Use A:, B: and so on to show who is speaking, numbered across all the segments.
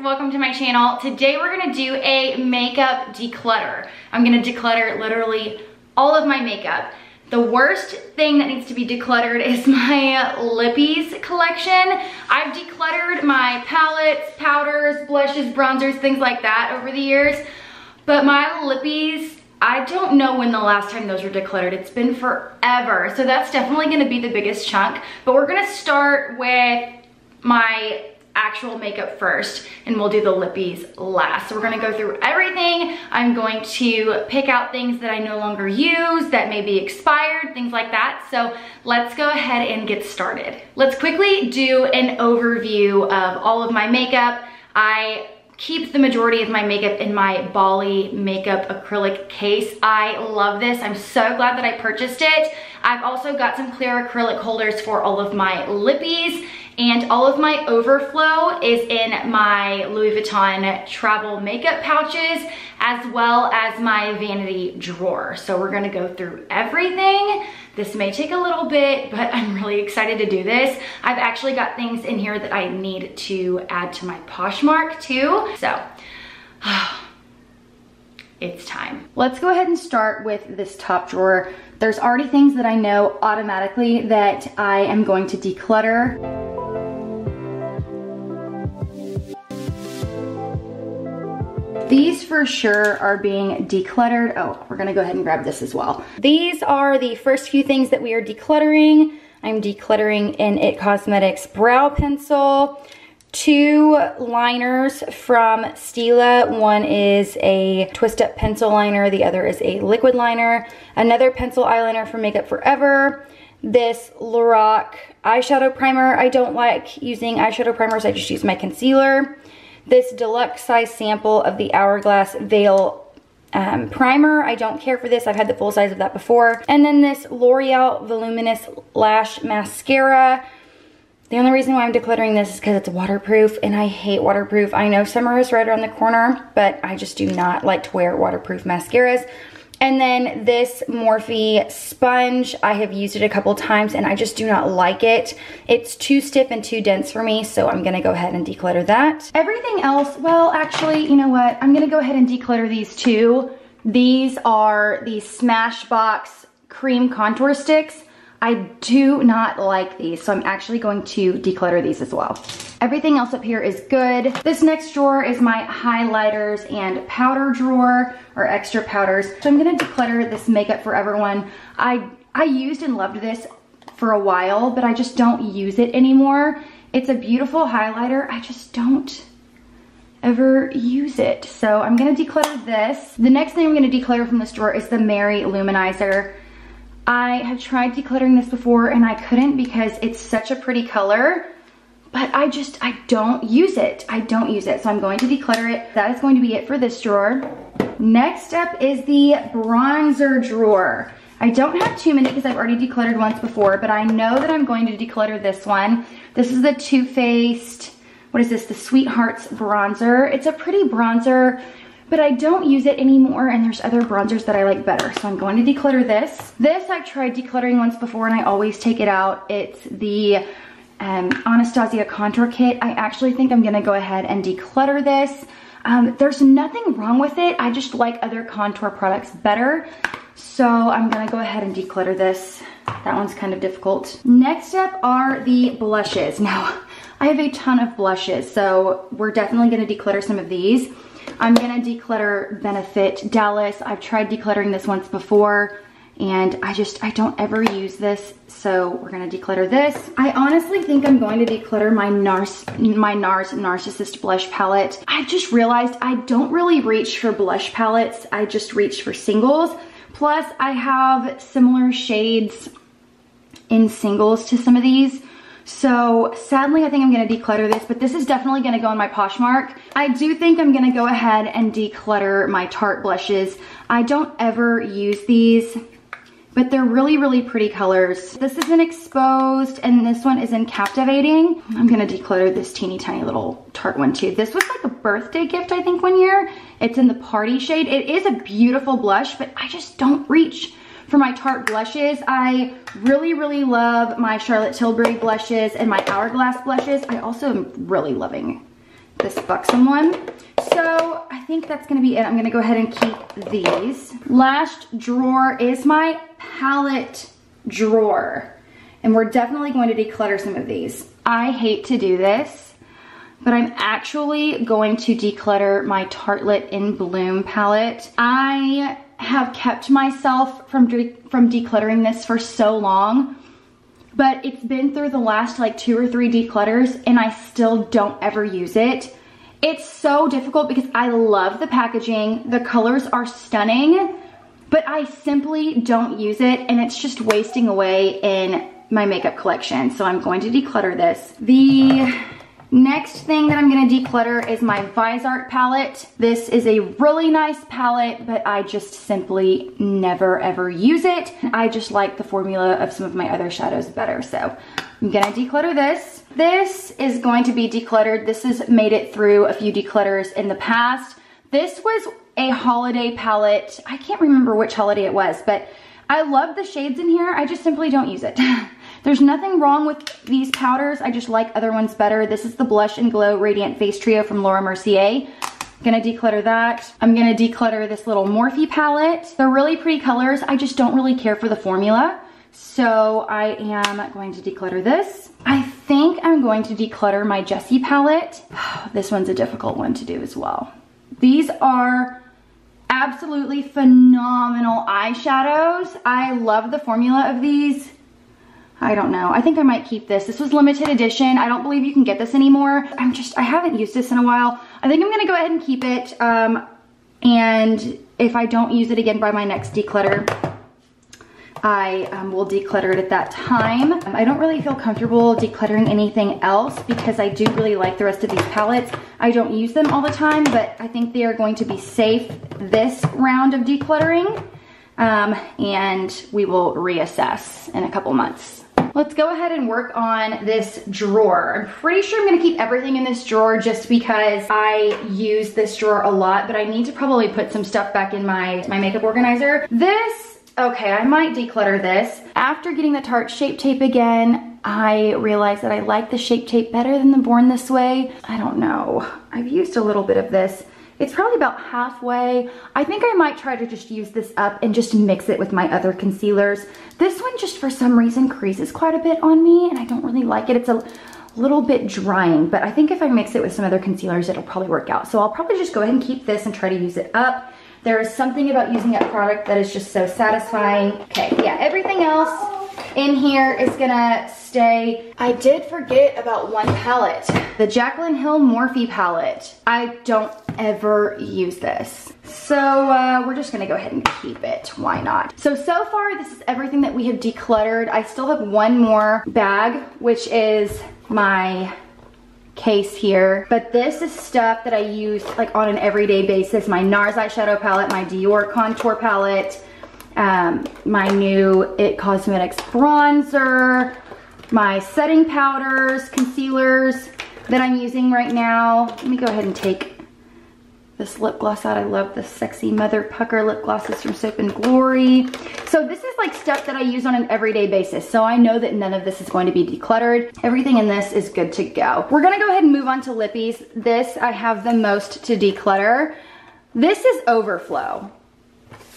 A: welcome to my channel. Today we're gonna do a makeup declutter. I'm gonna declutter literally all of my makeup. The worst thing that needs to be decluttered is my lippies collection. I've decluttered my palettes, powders, blushes, bronzers, things like that over the years. But my lippies, I don't know when the last time those were decluttered. It's been forever. So that's definitely gonna be the biggest chunk. But we're gonna start with my actual makeup first, and we'll do the lippies last. So we're gonna go through everything. I'm going to pick out things that I no longer use, that may be expired, things like that. So let's go ahead and get started. Let's quickly do an overview of all of my makeup. I keep the majority of my makeup in my Bali makeup acrylic case. I love this. I'm so glad that I purchased it. I've also got some clear acrylic holders for all of my lippies, and all of my overflow is in my Louis Vuitton travel makeup pouches, as well as my vanity drawer. So we're gonna go through everything. This may take a little bit, but I'm really excited to do this. I've actually got things in here that I need to add to my Poshmark too. So, it's time. Let's go ahead and start with this top drawer. There's already things that I know automatically that I am going to declutter. These for sure are being decluttered. Oh, we're gonna go ahead and grab this as well. These are the first few things that we are decluttering. I'm decluttering an It Cosmetics brow pencil, 2 liners from Stila. One is a twist up pencil liner, the other is a liquid liner. Another pencil eyeliner from Makeup Forever. This Lorac eyeshadow primer. I don't like using eyeshadow primers, I just use my concealer. This deluxe size sample of the Hourglass Veil primer. I don't care for this. I've had the full size of that before. And then this L'Oreal Voluminous Lash Mascara. The only reason why I'm decluttering this is because it's waterproof, and I hate waterproof. I know summer is right around the corner, but I just do not like to wear waterproof mascaras. And then this Morphe sponge, I have used it a couple times and I just do not like it. It's too stiff and too dense for me, so I'm gonna go ahead and declutter that. Everything else, well, actually, you know what? I'm gonna go ahead and declutter these too. These are the Smashbox Cream Contour Sticks. I do not like these, so I'm actually going to declutter these as well. Everything else up here is good. This next drawer is my highlighters and powder drawer, or extra powders. So I'm gonna declutter this Makeup Forever one. I used and loved this for a while, but I just don't use it anymore. It's a beautiful highlighter. I just don't ever use it. So I'm gonna declutter this. The next thing I'm gonna declutter from this drawer is the Mary Luminizer. I have tried decluttering this before and I couldn't because it's such a pretty color, but I don't use it. I don't use it, so I'm going to declutter it. That is going to be it for this drawer. Next up is the bronzer drawer. I don't have too many because I've already decluttered once before, but I know that I'm going to declutter this one. This is the Too Faced, what is this? The Sweethearts bronzer. It's a pretty bronzer, but I don't use it anymore, and there's other bronzers that I like better. So I'm going to declutter this. This I've tried decluttering once before and I always take it out. It's the Anastasia Contour Kit. I actually think I'm gonna go ahead and declutter this. There's nothing wrong with it. I just like other contour products better. So I'm gonna go ahead and declutter this. That one's kind of difficult. Next up are the blushes. Now, I have a ton of blushes, so we're definitely gonna declutter some of these. I'm gonna declutter Benefit Dallas. I've tried decluttering this once before and I don't ever use this, so we're gonna declutter this. I honestly think I'm going to declutter my NARS Narcissist blush palette. I just realized I don't really reach for blush palettes, I just reach for singles. Plus I have similar shades in singles to some of these. So sadly, I think I'm gonna declutter this, but this is definitely gonna go in my Poshmark. I do think I'm gonna go ahead and declutter my Tarte blushes. I don't ever use these, but they're really, really pretty colors. This is in Exposed and this one is in Captivating. I'm gonna declutter this teeny tiny little Tarte one too. This was like a birthday gift, I think, one year. It's in the Party shade. It is a beautiful blush, but I just don't reach for my Tarte blushes. I really, really love my Charlotte Tilbury blushes and my Hourglass blushes. I also am really loving this buxom one. So I think that's gonna be it. I'm gonna go ahead and keep these. Last drawer is my palette drawer. And we're definitely going to declutter some of these. I hate to do this, but I'm actually going to declutter my Tartelette in Bloom palette. I have kept myself from decluttering this for so long, but it's been through the last like 2 or 3 declutters and I still don't ever use it. It's so difficult because I love the packaging. The colors are stunning, but I simply don't use it and it's just wasting away in my makeup collection. So I'm going to declutter this. The next thing that I'm gonna declutter is my Visart palette. This is a really nice palette, but I just simply never ever use it. I just like the formula of some of my other shadows better. So I'm gonna declutter this. This is going to be decluttered. This has made it through a few declutters in the past. This was a holiday palette. I can't remember which holiday it was, but I love the shades in here. I just simply don't use it. There's nothing wrong with these powders. I just like other ones better. This is the Blush and Glow Radiant Face Trio from Laura Mercier. I'm gonna declutter that. I'm gonna declutter this little Morphe palette. They're really pretty colors. I just don't really care for the formula. So I am going to declutter this. I think I'm going to declutter my Jessie palette. This one's a difficult one to do as well. These are absolutely phenomenal eyeshadows. I love the formula of these. I don't know. I think I might keep this. This was limited edition. I don't believe you can get this anymore. I haven't used this in a while. I think I'm gonna go ahead and keep it. And if I don't use it again by my next declutter, I will declutter it at that time. I don't really feel comfortable decluttering anything else because I do really like the rest of these palettes. I don't use them all the time, but I think they are going to be safe this round of decluttering. And we will reassess in a couple months. Let's go ahead and work on this drawer. I'm pretty sure I'm gonna keep everything in this drawer just because I use this drawer a lot, but I need to probably put some stuff back in my makeup organizer. Okay, I might declutter this. After getting the Tarte Shape Tape again, I realized that I like the Shape Tape better than the Born This Way. I don't know. I've used a little bit of this. It's probably about halfway. I think I might try to just use this up and just mix it with my other concealers. This one just for some reason creases quite a bit on me and I don't really like it. It's a little bit drying, but I think if I mix it with some other concealers, it'll probably work out. So I'll probably just go ahead and keep this and try to use it up. There is something about using a product that is just so satisfying. Okay, yeah, everything else in here is gonna stay. I did forget about one palette, the Jaclyn Hill Morphe palette. I don't ever use this. So we're just gonna go ahead and keep it, why not? So far this is everything that we have decluttered. I still have one more bag, which is my case here, but this is stuff that I use like on an everyday basis. My NARS eyeshadow palette, my Dior contour palette, my new IT Cosmetics bronzer, my setting powders, concealers that I'm using right now. Let me go ahead and take this lip gloss out. I love the Sexy Mother Pucker lip glosses from Soap and Glory. So this is like stuff that I use on an everyday basis. So I know that none of this is going to be decluttered. Everything in this is good to go. We're gonna go ahead and move on to lippies. This I have the most to declutter. This is overflow.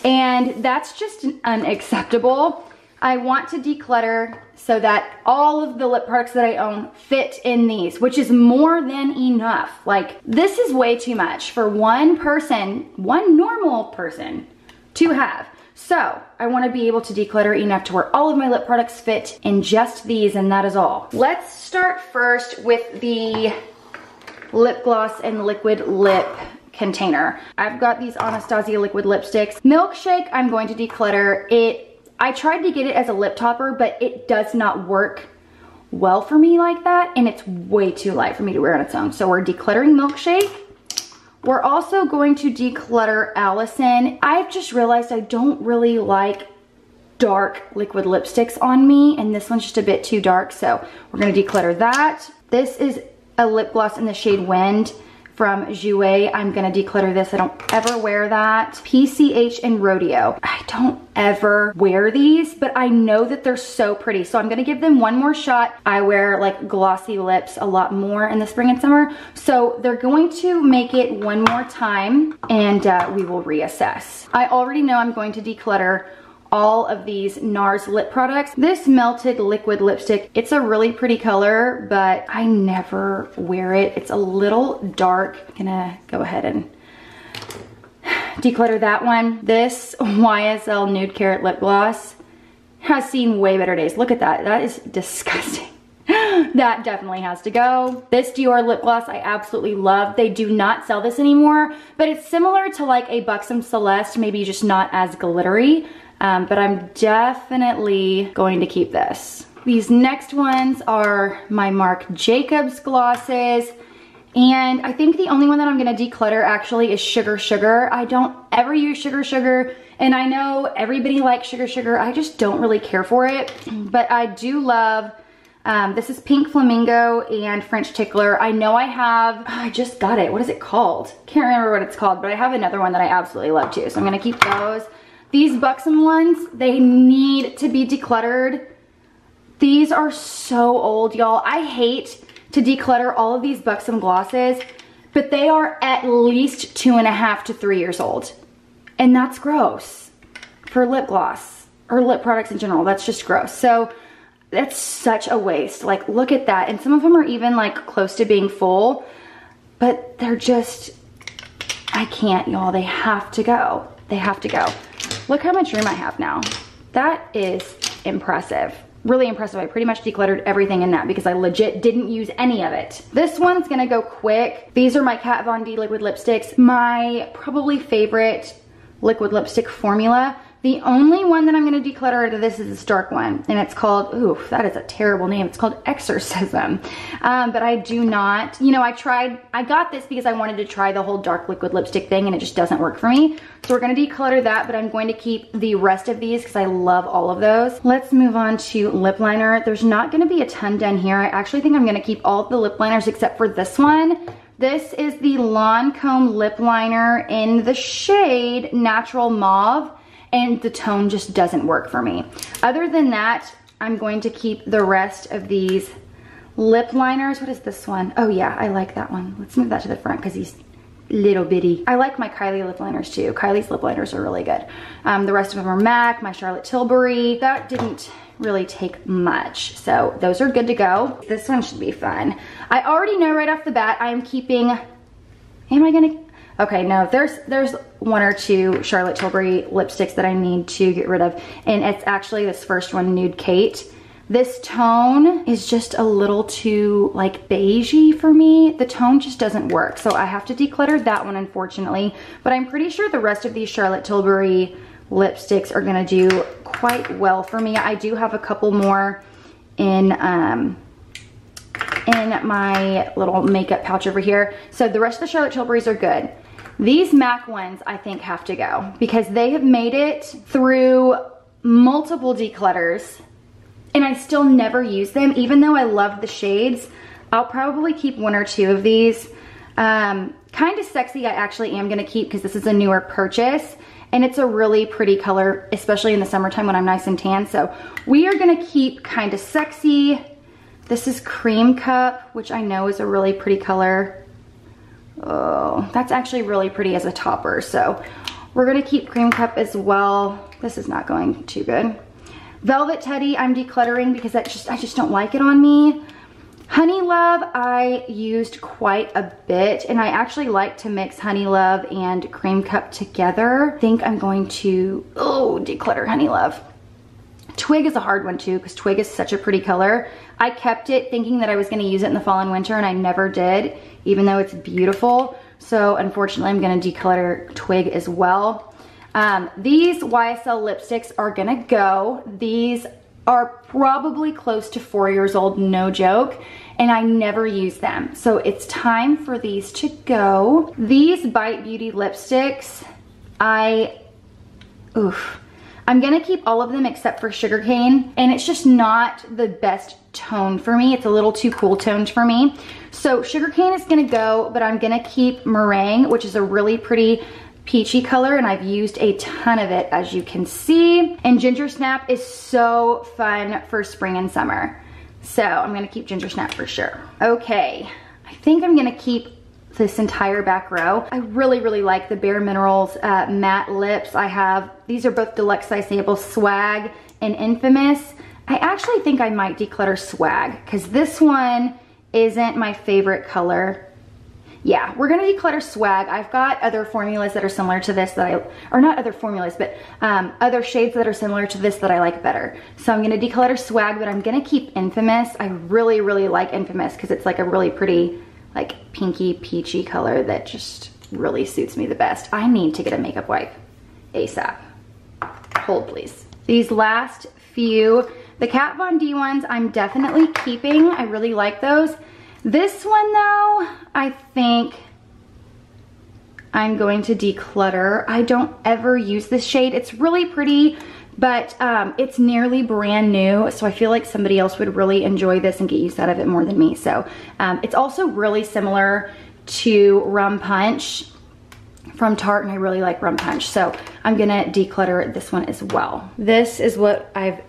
A: And that's just unacceptable. I want to declutter so that all of the lip products that I own fit in these, which is more than enough. Like, this is way too much for one person, one normal person to have. So I want to be able to declutter enough to where all of my lip products fit in just these, and that is all. Let's start first with the lip gloss and liquid lip container. I've got these Anastasia liquid lipsticks. Milkshake, I'm going to declutter. I tried to get it as a lip topper, but it does not work well for me like that, and it's way too light for me to wear on its own. So we're decluttering Milkshake. We're also going to declutter Allison. I've just realized I don't really like dark liquid lipsticks on me, and this one's just a bit too dark, so we're gonna declutter that. This is a lip gloss in the shade Wind from Jouer. I'm gonna declutter this. I don't ever wear that. PCH and Rodeo. I don't ever wear these, but I know that they're so pretty. So I'm gonna give them one more shot. I wear like glossy lips a lot more in the spring and summer. So they're going to make it one more time and we will reassess. I already know I'm going to declutter all of these NARS lip products. This melted liquid lipstick, it's a really pretty color, but I never wear it. It's a little dark. I'm gonna go ahead and declutter that one. This YSL Nude Carrot Lip Gloss has seen way better days. Look at that, that is disgusting. That definitely has to go. This Dior lip gloss I absolutely love. They do not sell this anymore, but it's similar to like a Buxom Celeste, maybe just not as glittery. But I'm definitely going to keep this. These next ones are my Marc Jacobs glosses. And I think the only one that I'm gonna declutter actually is Sugar Sugar. I don't ever use Sugar Sugar. And I know everybody likes Sugar Sugar. I just don't really care for it. But I do love, this is Pink Flamingo and French Tickler. I know I have, I just got it. What is it called? Can't remember what it's called, but I have another one that I absolutely love too. So I'm gonna keep those. These Buxom ones, they need to be decluttered. These are so old, y'all. I hate to declutter all of these Buxom glosses, but they are at least 2.5 to 3 years old. And that's gross for lip gloss or lip products in general. That's just gross. So that's such a waste. Like, look at that. And some of them are even like close to being full, but they're just, I can't, y'all. They have to go. They have to go. Look how much room I have now. That is impressive. Really impressive. I pretty much decluttered everything in that because I legit didn't use any of it. This one's gonna go quick. These are my Kat Von D liquid lipsticks. My probably favorite liquid lipstick formula. The only one that I'm gonna declutter out of this is this dark one, and it's called, ooh, that is a terrible name. It's called Exorcism. But I do not, you know, I got this because I wanted to try the whole dark liquid lipstick thing and it just doesn't work for me. So we're gonna declutter that, but I'm going to keep the rest of these because I love all of those. Let's move on to lip liner. There's not gonna be a ton done here. I actually think I'm gonna keep all of the lip liners except for this one. This is the Lancome lip liner in the shade Natural Mauve, and the tone just doesn't work for me. Other than that, I'm going to keep the rest of these lip liners. What is this one? Oh yeah, I like that one. Let's move that to the front because he's little bitty. I like my Kylie lip liners too. Kylie's lip liners are really good. The rest of them are MAC, my Charlotte Tilbury. That didn't really take much, so those are good to go. This one should be fun. I already know right off the bat I am keeping, okay, no, there's one or two Charlotte Tilbury lipsticks that I need to get rid of, and it's actually this first one, Nude Kate. This tone is just a little too like beigey for me. The tone just doesn't work, so I have to declutter that one, unfortunately. But I'm pretty sure the rest of these Charlotte Tilbury lipsticks are gonna do quite well for me. I do have a couple more in my little makeup pouch over here. So the rest of the Charlotte Tilburys are good. These MAC ones I think have to go because they have made it through multiple declutters and I still never use them. Even though I love the shades, I'll probably keep one or two of these. Kind of Sexy I actually am gonna keep because this is a newer purchase and it's a really pretty color, especially in the summertime when I'm nice and tan. So we are gonna keep Kind of Sexy. This is Cream Cup, which I know is a really pretty color. Oh, that's actually really pretty as a topper. So we're gonna keep Cream Cup as well. This is not going too good. Velvet Teddy, I'm decluttering because I just don't like it on me. Honey Love, I used quite a bit, and I actually like to mix Honey Love and Cream Cup together. I think I'm going to, declutter Honey Love. Twig is a hard one too, because Twig is such a pretty color. I kept it thinking that I was gonna use it in the fall and winter, and I never did, even though it's beautiful. So unfortunately, I'm gonna declutter Twig as well. These YSL lipsticks are gonna go. These are probably close to 4 years old, no joke, and I never use them. So it's time for these to go. These Bite Beauty lipsticks, I I'm gonna keep all of them except for Sugarcane, and it's just not the best tone for me. It's a little too cool toned for me. So Sugarcane is gonna go, but I'm gonna keep Meringue, which is a really pretty peachy color, and I've used a ton of it, as you can see. And Ginger Snap is so fun for spring and summer. So I'm gonna keep Ginger Snap for sure. Okay, I think I'm gonna keep this entire back row. I really, really like the Bare Minerals matte lips. These are both deluxe size samples, Swag and Infamous. I actually think I might declutter Swag because this one isn't my favorite color. Yeah, we're gonna declutter Swag. I've got other formulas that are similar to this or not other formulas, but other shades that are similar to this that I like better. So I'm gonna declutter Swag, but I'm gonna keep Infamous. I really, really like Infamous because it's like a really pretty, like pinky peachy color that just really suits me the best. I need to get a makeup wipe ASAP. Hold please. These last few, the Kat Von D ones, I'm definitely keeping. I really like those. This one though, I think I'm going to declutter. I don't ever use this shade. It's really pretty, but it's nearly brand new, so I feel like somebody else would really enjoy this and get use out of it more than me. So it's also really similar to Rum Punch from Tarte, and I really like Rum Punch, so I'm gonna declutter this one as well. This is what I've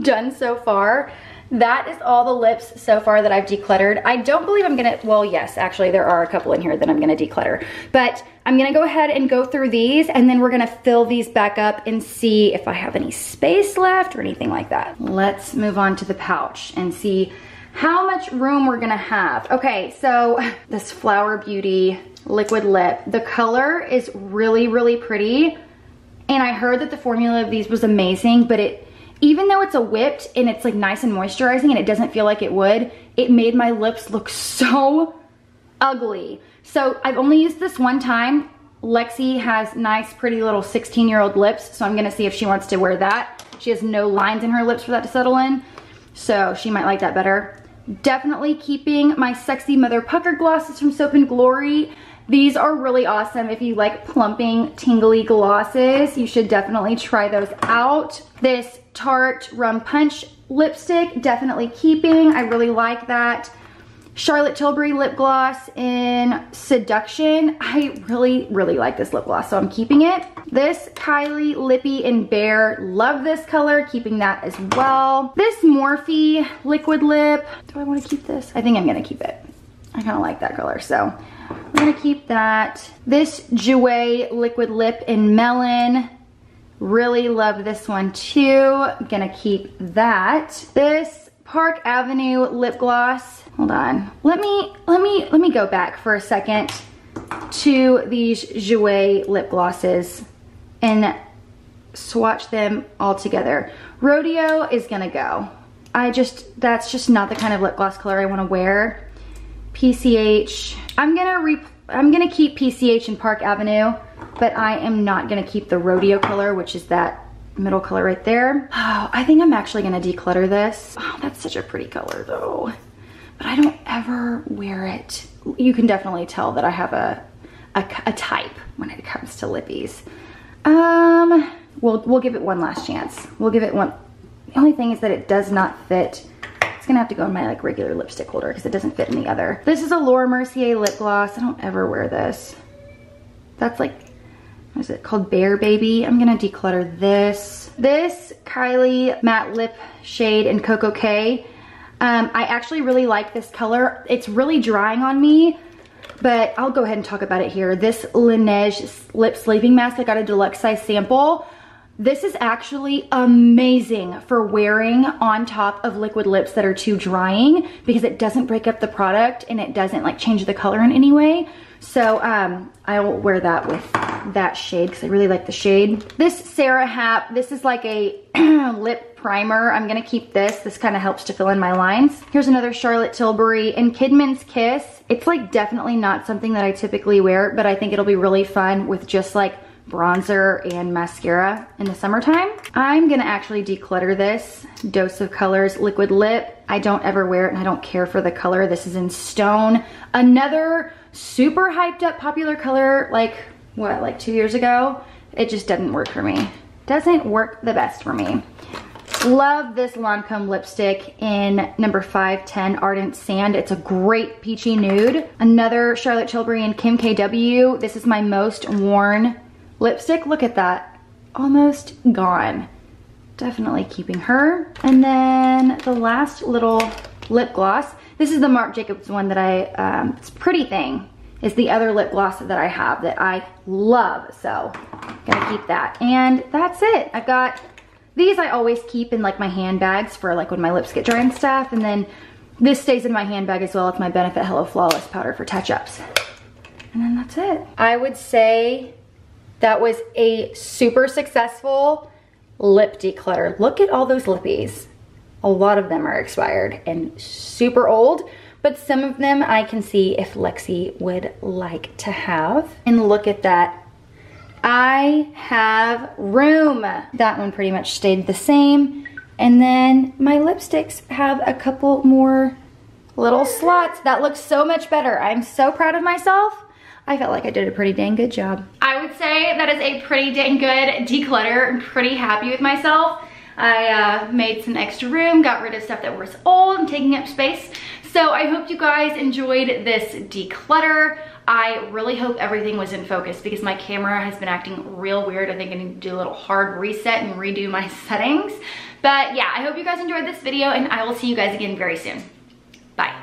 A: done so far. That is all the lips so far that I've decluttered. I don't believe I'm gonna, well, yes, actually there are a couple in here that I'm gonna declutter, but I'm gonna go ahead and go through these, and then we're gonna fill these back up and see if I have any space left or anything like that. Let's move on to the pouch and see how much room we're gonna have. Okay, so this Flower Beauty liquid lip, the color is really, really pretty, and I heard that the formula of these was amazing, but even though it's a whipped and it's like nice and moisturizing and it doesn't feel like it would, it made my lips look so ugly. So I've only used this one time. Lexi has nice, pretty little 16-year-old lips, so I'm gonna see if she wants to wear that. She has no lines in her lips for that to settle in, so she might like that better. Definitely keeping my Sexy Mother Pucker glosses from Soap and Glory. These are really awesome. If you like plumping, tingly glosses, you should definitely try those out. This Tarte Rum Punch lipstick, definitely keeping. I really like that. Charlotte Tilbury lip gloss in Seduction. I really, really like this lip gloss, so I'm keeping it. This Kylie Lippy in Bare, love this color, keeping that as well. This Morphe liquid lip, do I want to keep this? I think I'm gonna keep it. I kind of like that color, so I'm gonna keep that. This Jouer liquid lip in Melon, really love this one too. I'm gonna keep that. This Park Avenue lip gloss. Hold on. Let me go back for a second to these Jouer lip glosses and swatch them all together. Rodeo is gonna go. That's just not the kind of lip gloss color I want to wear. PCH. I'm gonna keep PCH in Park Avenue, but I am not gonna keep the Rodeo color, which is that middle color right there. Oh, I think I'm actually gonna declutter this. Oh, that's such a pretty color though, but I don't ever wear it. You can definitely tell that I have a type when it comes to lippies. We'll give it one last chance. We'll give it one. The only thing is that it does not fit. It's gonna have to go in my like regular lipstick holder because it doesn't fit in the other. This is a Laura Mercier lip gloss. I don't ever wear this. That's like, what is it called? Bear Baby. I'm gonna declutter this. This Kylie matte lip shade in Coco K. I actually really like this color. It's really drying on me, but I'll go ahead and talk about it here. This Laneige lip sleeping mask, I got a deluxe size sample. This is actually amazing for wearing on top of liquid lips that are too drying because it doesn't break up the product and it doesn't like change the color in any way. So I will wear that with that shade because I really like the shade. This Sarah Happ, this is like a lip primer. I'm gonna keep this. This kind of helps to fill in my lines. Here's another Charlotte Tilbury in Kidman's Kiss. It's like definitely not something that I typically wear, but I think it'll be really fun with just like bronzer and mascara in the summertime. I'm gonna actually declutter this Dose of Colors liquid lip. I don't ever wear it and I don't care for the color. This is in Stone. Another super hyped up popular color like, what, like 2 years ago? It just doesn't work for me. doesn't work the best for me. Love this Lancome lipstick in number 510 Ardent Sand. It's a great peachy nude. Another Charlotte Tilbury and Kim KW. This is my most worn lipstick. Look at that, almost gone. Definitely keeping her. And then the last little lip gloss. This is the Marc Jacobs one that it's Pretty Thing. Is the other lip gloss that I have that I love. So gonna keep that. And that's it. I've got these I always keep in like my handbags for like when my lips get dry and stuff. And then this stays in my handbag as well. It's my Benefit Hello Flawless powder for touch-ups. And then that's it. I would say that was a super successful lip declutter. Look at all those lippies. A lot of them are expired and super old, but some of them I can see if Lexi would like to have. And look at that. I have room. That one pretty much stayed the same. And then my lipsticks have a couple more little slots. That looks so much better. I'm so proud of myself. I felt like I did a pretty dang good job. I would say that is a pretty dang good declutter. I'm pretty happy with myself. I made some extra room, got rid of stuff that was old and taking up space. So I hope you guys enjoyed this declutter. I really hope everything was in focus because my camera has been acting real weird. I think I need to do a little hard reset and redo my settings. But yeah, I hope you guys enjoyed this video and I will see you guys again very soon. Bye.